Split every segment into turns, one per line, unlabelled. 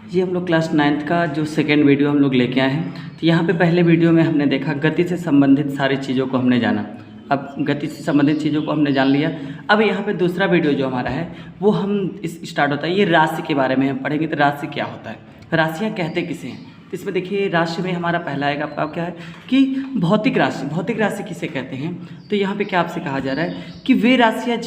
ये हम लोग क्लास 9th का जो सेकेंड वीडियो हम लोग लेके आए हैं। तो यहाँ पे पहले वीडियो में हमने देखा गति से संबंधित सारी चीज़ों को हमने जाना। अब गति से संबंधित चीज़ों को हमने जान लिया। अब यहाँ पे दूसरा वीडियो जो हमारा है वो हम इस स्टार्ट होता है, ये राशि के बारे में हम पढ़ेंगे। तो राशि क्या होता है, राशियाँ कहते किसे हैं। तो इसमें देखिए राशि में हमारा पहला आएगा आपका क्या है कि भौतिक राशि। भौतिक राशि किसे कहते हैं, तो यहाँ पे क्या आपसे कहा जा रहा है कि वे राशियाँ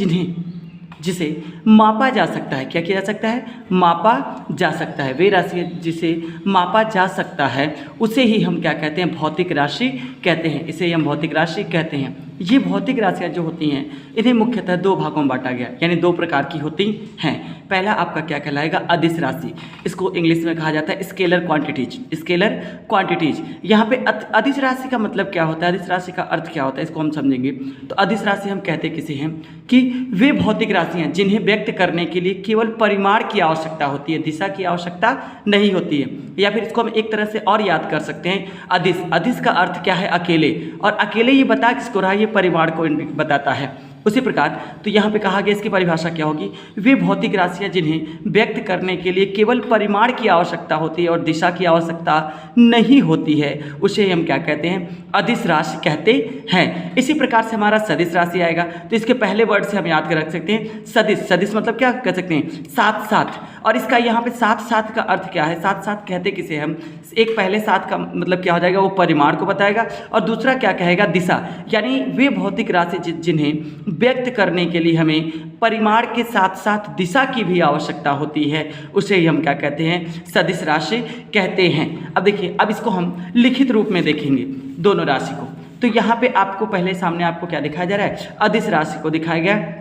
जिसे मापा जा सकता है। क्या किया जा सकता है, मापा जा सकता है। वे राशि जिसे मापा जा सकता है उसे ही हम क्या कहते हैं, भौतिक राशि कहते हैं। इसे ही हम भौतिक राशि कहते हैं। ये भौतिक राशियाँ जो होती हैं इन्हें मुख्यतः दो भागों में बांटा गया, यानी दो प्रकार की होती हैं। पहला आपका क्या कहलाएगा, अदिश राशि। इसको इंग्लिश में कहा जाता है स्केलर क्वांटिटीज। Scalar quantities. यहाँ पे अदिश राशि का मतलब क्या होता है, अदिश राशि का अर्थ क्या होता है, इसको हम समझेंगे। तो अदिश राशि हम कहते किसे हैं कि वे भौतिक राशियाँ जिन्हें व्यक्त करने के लिए केवल परिमाण की आवश्यकता होती है, दिशा की आवश्यकता नहीं होती है। या फिर इसको हम एक तरह से और याद कर सकते हैं, अदिश। अदिश का अर्थ क्या है, अकेले। और अकेले ये बता किसको रहा है, ये परिमाण को बताता है। उसी प्रकार तो यहाँ पे कहा गया, इसकी परिभाषा क्या होगी, वे भौतिक राशियाँ जिन्हें व्यक्त करने के लिए केवल परिमाण की आवश्यकता होती है और दिशा की आवश्यकता नहीं होती है, उसे हम क्या कहते हैं, अदिश राशि कहते हैं। इसी प्रकार से हमारा सदिश राशि आएगा। तो इसके पहले वर्ड से हम याद कर रख सकते हैं सदिश। सदिश मतलब क्या कह सकते हैं, साथ साथ। और इसका यहाँ पे साथ साथ का अर्थ क्या है, साथ साथ कहते किसे हम, एक पहले साथ का मतलब क्या हो जाएगा, वो परिमाण को बताएगा। और दूसरा क्या कहेगा, दिशा। यानी वे भौतिक राशि जिन्हें व्यक्त करने के लिए हमें परिमाण के साथ साथ दिशा की भी आवश्यकता होती है, उसे ही हम क्या कहते हैं, सदिश राशि कहते हैं। अब देखिए, अब इसको हम लिखित रूप में देखेंगे दोनों राशि को। तो यहाँ पे आपको पहले सामने आपको क्या दिखाया जा रहा है, अदिश राशि को दिखाया गया।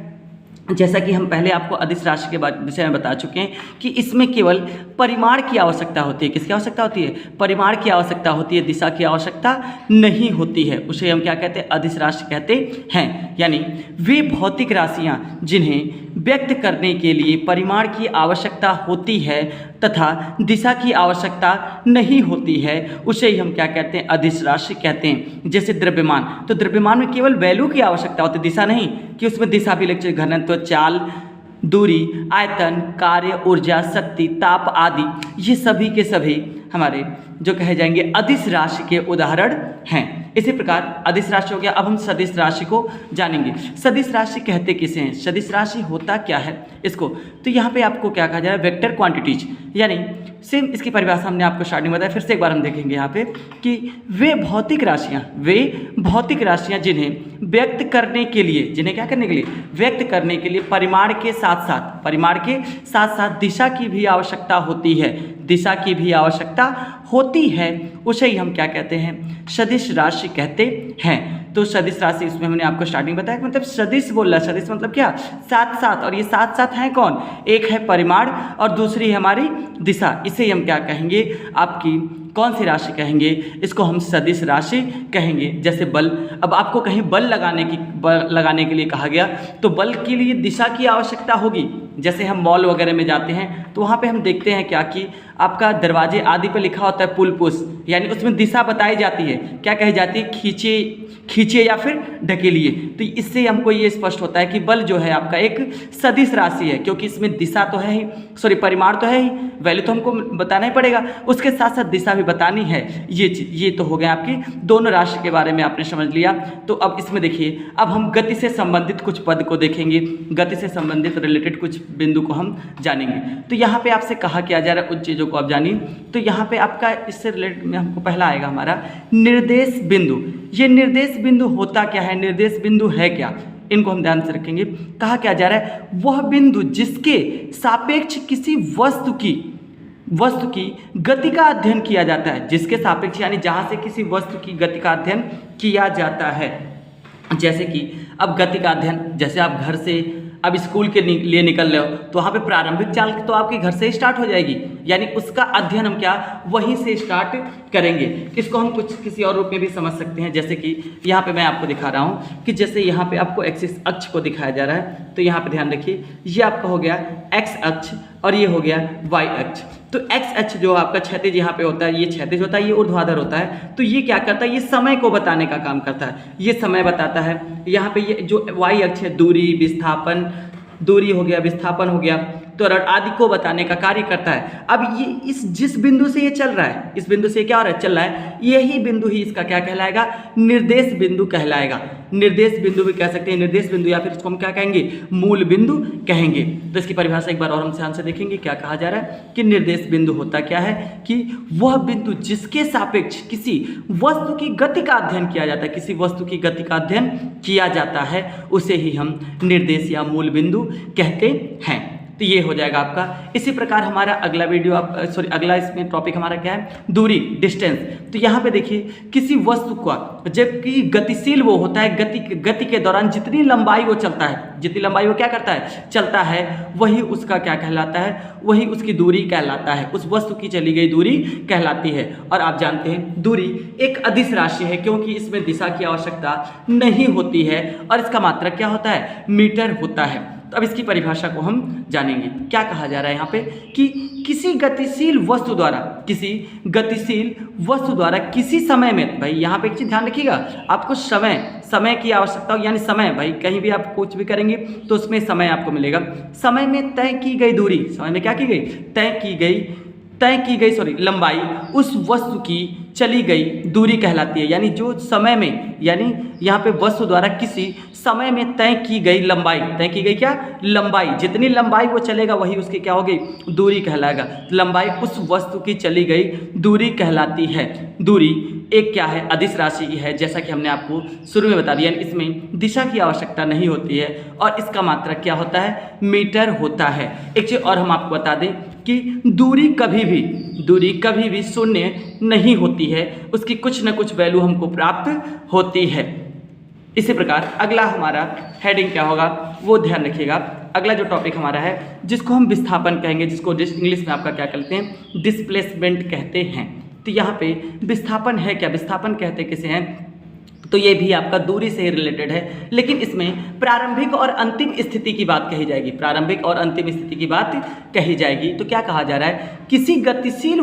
जैसा कि हम पहले आपको अदिश राशि के विषय में बता चुके हैं कि इसमें केवल परिमाण की आवश्यकता होती है। किसकी आवश्यकता होती है, परिमाण की आवश्यकता होती है, दिशा की आवश्यकता नहीं होती है। उसे हम क्या कहते हैं, अदिश राशि कहते हैं। यानी वे भौतिक राशियाँ जिन्हें व्यक्त करने के लिए परिमाण की आवश्यकता होती है तथा दिशा की आवश्यकता नहीं होती है, उसे ही हम क्या कहते हैं, अदिश राशि कहते हैं। जैसे द्रव्यमान, तो द्रव्यमान में केवल वैल्यू की आवश्यकता होती है, दिशा नहीं, कि उसमें दिशा भी लिख, घनत्व, चाल, दूरी, आयतन, कार्य, ऊर्जा, शक्ति, ताप आदि, ये सभी के सभी हमारे जो कहे जाएंगे अदिश राशि के उदाहरण हैं। इसी प्रकार अदिश राशि हो गया। अब हम सदिश राशि को जानेंगे। सदिश राशि कहते किसे हैं, सदिश राशि होता क्या है इसको, तो यहाँ पे आपको क्या कहा जा रहा है, वेक्टर क्वांटिटीज। यानी सेम इसकी परिभाषा हमने आपको स्टार्टिंग में बताया, फिर से एक बार हम देखेंगे यहाँ पे कि वे भौतिक राशियाँ जिन्हें व्यक्त करने के लिए, जिन्हें क्या करने के लिए, व्यक्त करने के लिए परिमाण के साथ साथ दिशा की भी आवश्यकता होती है, दिशा की भी आवश्यकता होती है, उसे ही हम क्या कहते हैं, सदिश राशि कहते हैं। तो सदिश राशि इसमें हमने आपको स्टार्टिंग बताया कि मतलब सदिश बोल रहा है, सदिश मतलब क्या, साथ साथ। और ये साथ साथ हैं कौन, एक है परिमाण और दूसरी है हमारी दिशा। इसे हम क्या कहेंगे, आपकी कौन सी राशि कहेंगे, इसको हम सदिश राशि कहेंगे। जैसे बल, अब आपको कहीं बल लगाने के लिए कहा गया, तो बल के लिए दिशा की आवश्यकता होगी। जैसे हम मॉल वगैरह में जाते हैं तो वहाँ पे हम देखते हैं क्या कि आपका दरवाजे आदि पे लिखा होता है पुल पुश, यानी उसमें दिशा बताई जाती है, क्या कही जाती है, खींचे या फिर ढकेलिए। तो इससे हमको ये स्पष्ट होता है कि बल जो है आपका एक सदिश राशि है, क्योंकि इसमें दिशा तो है ही, सॉरी परिमाण तो है ही, वैल्यू तो हमको बताना ही पड़ेगा, उसके साथ साथ दिशा भी बतानी है। ये तो हो गया आपकी दोनों राशि के बारे में आपने समझ लिया। तो अब इसमें देखिए, अब हम गति से संबंधित कुछ पद को देखेंगे, गति से संबंधित रिलेटेड कुछ बिंदु को हम जानेंगे। तो यहाँ पे आपसे कहा क्या जा रहा है, उन चीज़ों को आप जानिए। तो यहाँ पे आपका इससे रिलेटेड में हमको पहला आएगा हमारा निर्देश बिंदु। ये निर्देश बिंदु होता क्या है, निर्देश बिंदु है क्या, इनको हम ध्यान से रखेंगे। कहा क्या जा रहा है, वह बिंदु जिसके सापेक्ष किसी वस्तु की गति का अध्ययन किया जाता है, जिसके सापेक्ष यानी जहाँ से किसी वस्तु की गति का अध्ययन किया जाता है। जैसे कि अब गति का अध्ययन, जैसे आप घर से अब स्कूल के लिए निकल रहे हो तो वहाँ पे प्रारंभिक चाल तो आपके घर से ही स्टार्ट हो जाएगी, यानी उसका अध्ययन हम क्या वहीं से स्टार्ट करेंगे। इसको हम किसी और रूप में भी समझ सकते हैं। जैसे कि यहाँ पे मैं आपको दिखा रहा हूँ कि जैसे यहाँ पे आपको एक्सिस अक्ष को दिखाया जा रहा है, तो यहाँ पे ध्यान रखिए, ये आपका हो गया एक्स अक्ष और ये हो गया वाई अक्ष। तो एक्स अक्ष जो आपका क्षैतिज यहाँ पे होता है, ये क्षैतिज होता है, ये ऊर्ध्वाधर होता है। तो ये क्या करता है, ये समय को बताने का काम करता है, ये समय बताता है। यहाँ पे ये जो वाई अक्ष है, दूरी, विस्थापन, दूरी हो गया, विस्थापन हो गया, त्वरण आदि को बताने का कार्य करता है। अब ये इस जिस बिंदु से ये चल रहा है, इस बिंदु से क्या हो रहा है, चल रहा है, यही बिंदु ही इसका क्या कहलाएगा, निर्देश बिंदु कहलाएगा। निर्देश बिंदु भी कह सकते हैं, निर्देश बिंदु, या फिर इसको हम क्या कहेंगे, मूल बिंदु कहेंगे। तो इसकी परिभाषा एक बार और हम ध्यान से देखेंगे। क्या कहा जा रहा है कि निर्देश बिंदु होता क्या है कि वह बिंदु जिसके सापेक्ष किसी वस्तु की गति का अध्ययन किया जाता है, किसी वस्तु की गति का अध्ययन किया जाता है, उसे ही हम निर्देश या मूल बिंदु कहते हैं। तो ये हो जाएगा आपका। इसी प्रकार हमारा अगला वीडियो अगला इसमें टॉपिक हमारा क्या है, दूरी, डिस्टेंस। तो यहाँ पे देखिए किसी वस्तु का जबकि गतिशील वो होता है, गति के दौरान जितनी लंबाई वो चलता है, जितनी लंबाई वो क्या करता है, चलता है, वही उसका क्या कहलाता है, वही उसकी दूरी कहलाता है, उस वस्तु की चली गई दूरी कहलाती है। और आप जानते हैं दूरी एक अदिश राशि है, क्योंकि इसमें दिशा की आवश्यकता नहीं होती है और इसका मात्रक क्या होता है, मीटर होता है। तो अब इसकी परिभाषा को हम जानेंगे। क्या कहा जा रहा है यहाँ पे कि किसी गतिशील वस्तु द्वारा, किसी गतिशील वस्तु द्वारा किसी समय में, भाई यहाँ पे एक चीज़ ध्यान रखिएगा, आपको समय की आवश्यकता हो, यानी समय, भाई कहीं भी आप कुछ भी करेंगे तो उसमें समय आपको मिलेगा। समय में तय की गई दूरी, समय में क्या की गई, तय की गई लंबाई उस वस्तु की चली गई दूरी कहलाती है। यानी जो समय में, यानी यहाँ पे वस्तु द्वारा किसी समय में तय की गई लंबाई, तय की गई क्या, लंबाई, जितनी लंबाई वो चलेगा वही उसकी क्या होगी, दूरी कहलाएगा। लंबाई उस वस्तु की चली गई दूरी कहलाती है। दूरी एक क्या है, अदिश राशि है, जैसा कि हमने आपको शुरू में बता दिया। इसमें दिशा की आवश्यकता नहीं होती है और इसका मात्रक क्या होता है, मीटर होता है। एक चीज़ और हम आपको बता दें कि दूरी कभी भी शून्य नहीं होती है, उसकी कुछ न कुछ वैल्यू हमको प्राप्त होती है। इसी प्रकार अगला हमारा हेडिंग क्या होगा वो ध्यान रखिएगा। अगला जो टॉपिक हमारा है जिसको हम विस्थापन कहेंगे, जिसको इंग्लिश में आपका क्या कहते हैं, डिस्प्लेसमेंट कहते हैं। तो यहाँ पे विस्थापन है क्या, विस्थापन कहते किसे हैं, तो ये भी आपका दूरी से ही रिलेटेड है, लेकिन इसमें प्रारंभिक और अंतिम स्थिति की बात कही जाएगी, प्रारंभिक और अंतिम स्थिति की बात कही जाएगी। तो क्या कहा जा रहा है, किसी गतिशील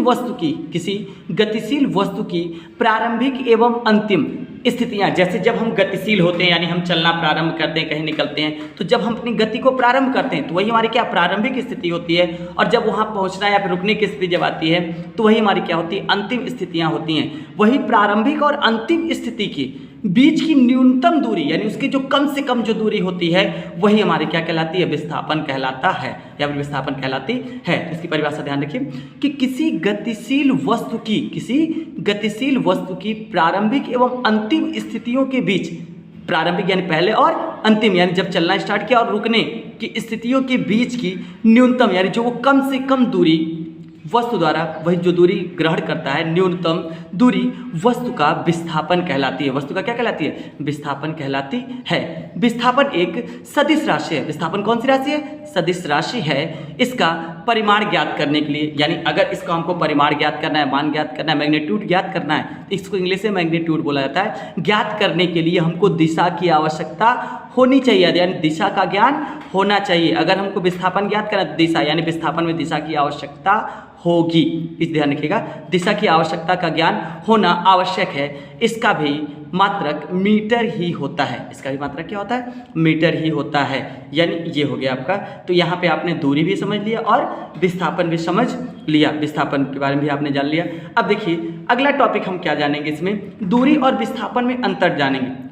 वस्तु की प्रारंभिक एवं अंतिम स्थितियां, जैसे जब हम गतिशील होते हैं यानी हम चलना प्रारंभ करते हैं, कहीं निकलते हैं, तो जब हम अपनी गति को प्रारंभ करते हैं तो वही हमारी क्या प्रारंभिक स्थिति होती है, और जब वहां पहुंचना या फिर रुकने की स्थिति जब आती है तो वही हमारी क्या होती है, अंतिम स्थितियां होती हैं। वही प्रारंभिक और अंतिम स्थिति की बीच की न्यूनतम दूरी, यानी उसकी जो कम से कम जो दूरी होती है वही हमारी क्या कहलाती है, विस्थापन कहलाता है या फिर विस्थापन कहलाती है। इसकी परिभाषा ध्यान रखिए कि किसी गतिशील वस्तु की प्रारंभिक एवं अंतिम स्थितियों के बीच, प्रारंभिक यानी पहले और अंतिम यानी जब चलना स्टार्ट किया और रुकने की स्थितियों के बीच की न्यूनतम, यानी जो वो कम से कम दूरी वस्तु द्वारा, वही जो दूरी ग्रहण करता है, न्यूनतम दूरी वस्तु का विस्थापन कहलाती है। वस्तु का क्या कहलाती है, विस्थापन कहलाती है। विस्थापन एक सदिश राशि है। विस्थापन कौन सी राशि है, सदिश राशि है। इसका परिमाण ज्ञात करने के लिए, यानी अगर इसका हमको परिमाण ज्ञात करना है, मान ज्ञात करना है, मैग्नीट्यूड ज्ञात करना है, तो इसको इंग्लिश में मैग्नीट्यूड बोला जाता है। ज्ञात करने के लिए हमको दिशा की आवश्यकता होनी चाहिए, यानी दिशा का ज्ञान होना चाहिए। अगर हमको विस्थापन ज्ञात करना है तो दिशा, यानी विस्थापन में दिशा की आवश्यकता होगी। इस ध्यान रखिएगा, दिशा की आवश्यकता का ज्ञान होना आवश्यक है। इसका भी मात्रक मीटर ही होता है। इसका भी मात्रक क्या होता है, मीटर ही होता है। यानी ये हो गया आपका। तो यहाँ पे आपने दूरी भी समझ लिया और विस्थापन भी समझ लिया, विस्थापन के बारे में भी आपने जान लिया। अब देखिए अगला टॉपिक हम क्या जानेंगे, इसमें दूरी और विस्थापन में अंतर जानेंगे।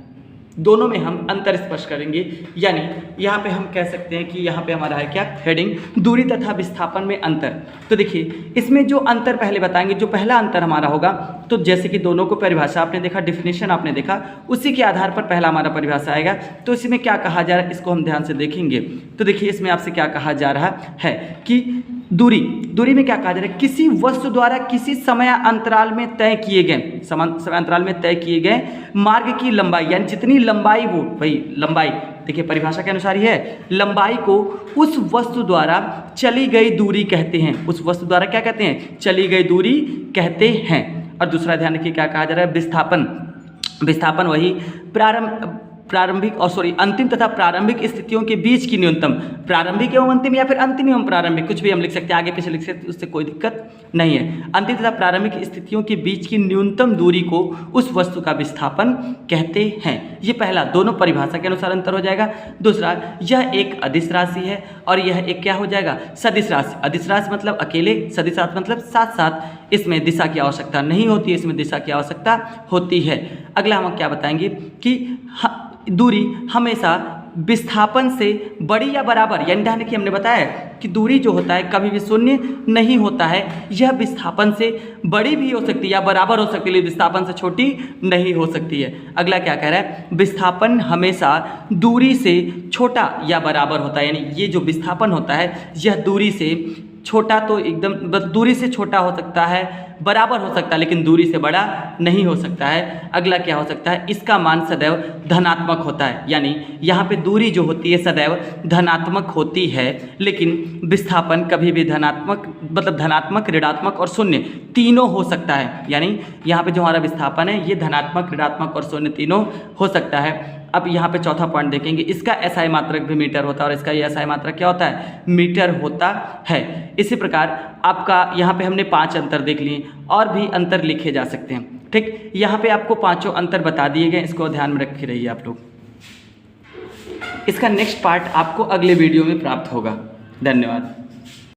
दोनों में हम अंतर स्पष्ट करेंगे। यानी यहाँ पे हम कह सकते हैं कि यहाँ पे हमारा है क्या हेडिंग, दूरी तथा विस्थापन में अंतर। तो देखिए इसमें जो अंतर पहले बताएंगे, जो पहला अंतर हमारा होगा, तो जैसे कि दोनों को परिभाषा आपने देखा, डिफिनेशन आपने देखा, उसी के आधार पर पहला हमारा परिभाषा आएगा। तो इसमें क्या कहा जा रहा है इसको हम ध्यान से देखेंगे। तो देखिए इसमें आपसे क्या कहा जा रहा है कि दूरी में क्या कहा जा रहा है, किसी वस्तु द्वारा किसी समय अंतराल में तय किए गए, समय अंतराल में तय किए गए मार्ग की लंबाई, यानी जितनी लंबाई वो, भाई लंबाई देखिए परिभाषा के अनुसार ही है, लंबाई को उस वस्तु द्वारा चली गई दूरी कहते हैं। उस वस्तु द्वारा क्या कहते हैं, चली गई दूरी कहते हैं। और दूसरा ध्यान रखिए क्या कहा जा रहा है, विस्थापन वही प्रारंभिक और अंतिम तथा प्रारंभिक स्थितियों के बीच की न्यूनतम, प्रारंभिक एवं अंतिम या फिर अंतिम एवं प्रारंभिक, कुछ भी हम लिख सकते हैं, आगे पीछे लिख सकते हैं, उससे कोई दिक्कत नहीं है। अंतिम तथा प्रारंभिक स्थितियों के बीच की न्यूनतम दूरी को उस वस्तु का विस्थापन कहते हैं। ये पहला, दोनों परिभाषा के अनुसार अंतर हो जाएगा। दूसरा, यह एक अदिश राशि है और यह एक क्या हो जाएगा, सदिश राशि। अदिश राशि मतलब अकेले, सदिश राशि मतलब साथ साथ, इसमें दिशा की आवश्यकता नहीं होती है, इसमें दिशा की आवश्यकता होती है। अगला हम क्या बताएंगे कि दूरी हमेशा विस्थापन से बड़ी या बराबर, यानी ध्यान रखिए हमने बताया कि दूरी जो होता है कभी भी शून्य नहीं होता है, यह विस्थापन से बड़ी भी हो सकती है या बराबर हो सकती है, विस्थापन से छोटी नहीं हो सकती है। अगला क्या कह रहा है, विस्थापन हमेशा दूरी से छोटा या बराबर होता है, यानी ये जो विस्थापन होता है यह दूरी से छोटा, तो एकदम दूरी से छोटा हो सकता है, बराबर हो सकता है, लेकिन दूरी से बड़ा नहीं हो सकता है। अगला क्या हो सकता है, इसका मान सदैव धनात्मक होता है, यानी यहाँ पे दूरी जो होती है सदैव धनात्मक होती है, लेकिन विस्थापन कभी भी धनात्मक मतलब धनात्मक, ऋणात्मक और शून्य तीनों हो सकता है। यानी यहाँ पे जो हमारा विस्थापन है ये धनात्मक, ऋणात्मक और शून्य तीनों हो सकता है। अब यहाँ पे चौथा पॉइंट देखेंगे, इसका एसआई मात्रक भी मीटर होता है और इसका ये एसआई मात्रक क्या होता है, मीटर होता है। इसी प्रकार आपका यहाँ पे हमने 5 अंतर देख लिए, और भी अंतर लिखे जा सकते हैं। ठीक, यहाँ पे आपको 5 अंतर बता दिए गए, इसको ध्यान में रखे रहिए आप लोग। इसका नेक्स्ट पार्ट आपको अगले वीडियो में प्राप्त होगा। धन्यवाद।